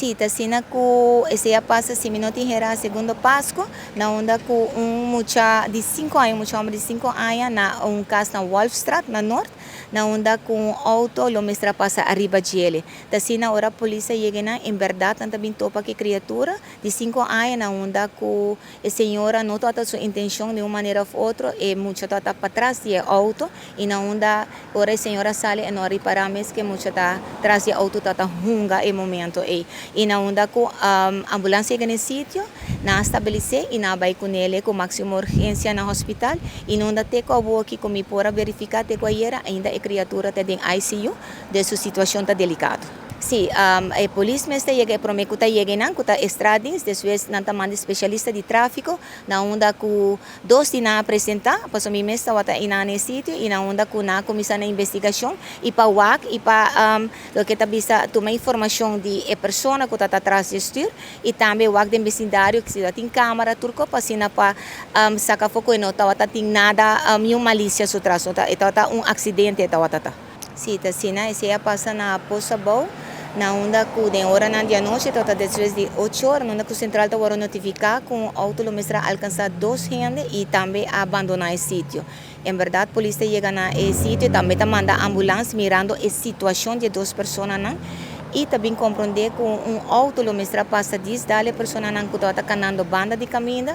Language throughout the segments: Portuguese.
Sim, tá sendo que esse passa 5 minutos em Hera, segundo Páscoa, na onda com mucha de 5 anos, mucha homem de 5 anos, na caso na Wolfstraat, na norte, na onda com auto, lo mestra passa arriba de ele. Tá sendo a hora a polícia chega na, em verdade, tanto bem topa que criatura de 5 anos, na onda com a senhora não toda sua intenção de uma maneira ou outra, e muita toda para trás de auto, e na onda, ora a senhora sale e não repara mais que muita tá atrás de auto, tá hunga em momento e na onda com a ambulância chega nesse sítio, na estabelecer e na vai com ele com máxima urgência no hospital e não dá até com aqui como para verificar até era ainda a criatura está em ICU de sua situação está delicada. Sim, a polícia mesmo chega promete que chega não que estradins depois não tá mandando especialista de tráfico na onda com dois de na apresentar para o mesmo está ina nesse sítio e na onda com na comissão de investigação e para WAC e para o que está vista tomar informação de a pessoa que está atrás de estir e também o WAC de vecindário que se tem câmera turco para sina para sacar foco e não tá tem nada nenhuma malícia sobre traço tá acidente tá. Sim, tá sina esse passa na Poça Boa na onda que de hora na dia noite tota depois de 8 horas na que o central está agora notificar com o auto mestra alcançar 2 gente e também abandonar o sítio. Em verdade, a polícia chega na sítio e também está mandando ambulância mirando a situação de 2 pessoas não e também compreender que auto mestra passa 10 dali pessoas não que está canando banda de caminho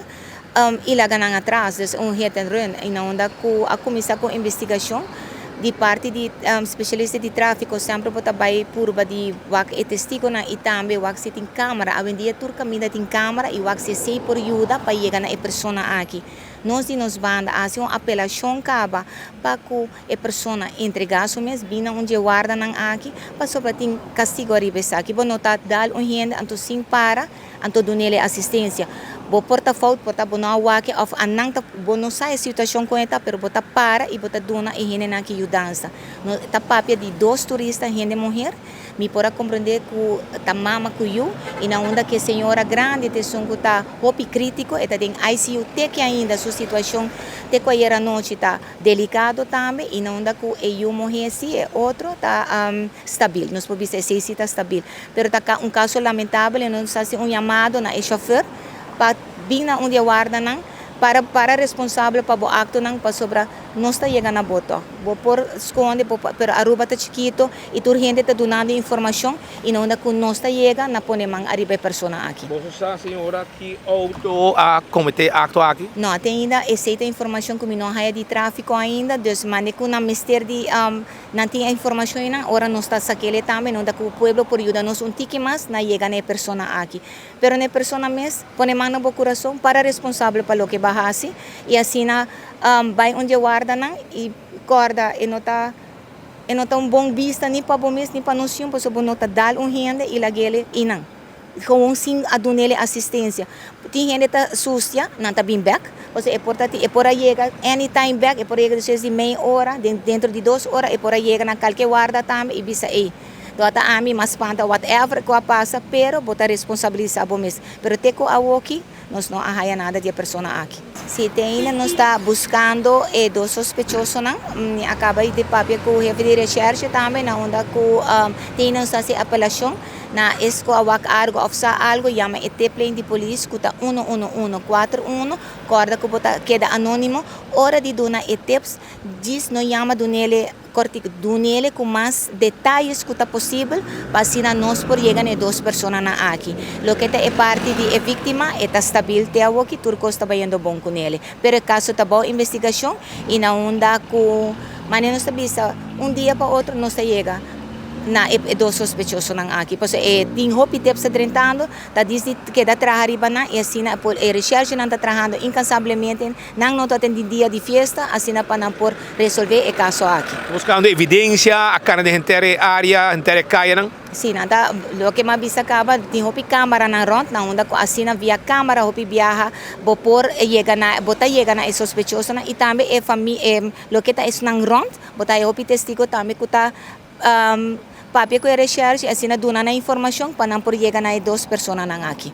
e lá ganham atrás, então hit and run e na onda que a comissão com investigação de parte de especialista de tráfico sempre pode vai curva de wak e testigo na e também wak se tem câmera a vendia tur caminha tem câmera e wak se sei por ajuda para chegar na pessoa aqui nós de nos banda assim uma apelação caba para que a pessoa entregar o mês bina onde guarda nan aqui para sobre tem castigo arriba aqui vou notar dar gente anto sim para anto donele assistência bo portafolio bota bono awake of anang ta bono sai situação com eta pero bota para e bota dona e hene na que ajudança no ta papia de 2 turistas hene mulher me pora compreender que ta mama ku you e na onda que senhora grande te songo ta hopi crítico eta tem ICU te que ainda sua situação te que era noite ta delicado também e na onda que e you mulher si é outro ta stabil nos pode ser se está stabil pero ta caso lamentável não se hace chamado na chauffeur para vir na onde guarda não para responsável para o acto não para sobra não está chegando a boto vou por esconde pero aruba está chiquito e tu gente está dando informação e não anda com não está chega na pone man arriba pessoa aqui. Você sabe senhora que auto a cometer acto aqui? Não tem ainda essa informação que não há de tráfico ainda dus mane com na mister de não tem informação ainda ora não está saquele também não dá com o pueblo por ajuda nos tique mais na chega na pessoa aqui pero na pessoa mes pone man no coração para responsável para o que bahasi e assim na vai onde guarda não e corda e nota bom vista nem para bom mês nem para nós para sobre nota dar renda e lagele e não com sim a donele assistência tem gente tá sucia não tá bem back você é importante é por aí chega anytime back é por aí depois de meia hora dentro de 2 horas é por aí chega na qualquer guarda também e bisa aí dota ami mas panta whatever que passa pero botar responsabilidade bom mês pero te ko awoki nós não há nada de pessoa aqui. Se tem nós está buscando dos sospechosos não acaba de papel com o chefe de recherche também na onda com tem nós a apelação na escola algo ofsa algo chama ET plane de polícia que está 11141 corda que bota queda anônimo hora de dona ETs diz não chama donele donele com mais detalhes que está possível para assim nós por chegar a 2 pessoas aqui. Lo que é parte de vítima está stabil te awo que turco está indo bom com ele. Pero caso está boa investigação e na onda com maneira está vista dia para outro não se chega na dos sospechosos nang aqui. Pois tem hopi tempo se tentando, tá diz que dá trabalhar na e assim a recherche não está trabalhando incansavelmente, não está tendo dia de festa, assim para não por resolver o caso aqui. Buscando evidência, a cara de inteira área, inteira caia não? Sim, nada, o que mais bisa acaba tem hopi câmera na rond, na onda assim via câmera hopi viaja, bopor bota chega na sospechoso na e também é família, lo que tá isso na rond, bota hopi testigo também que tá papel que recherche assim na dona na informação para não por chegar na 2 pessoas aqui.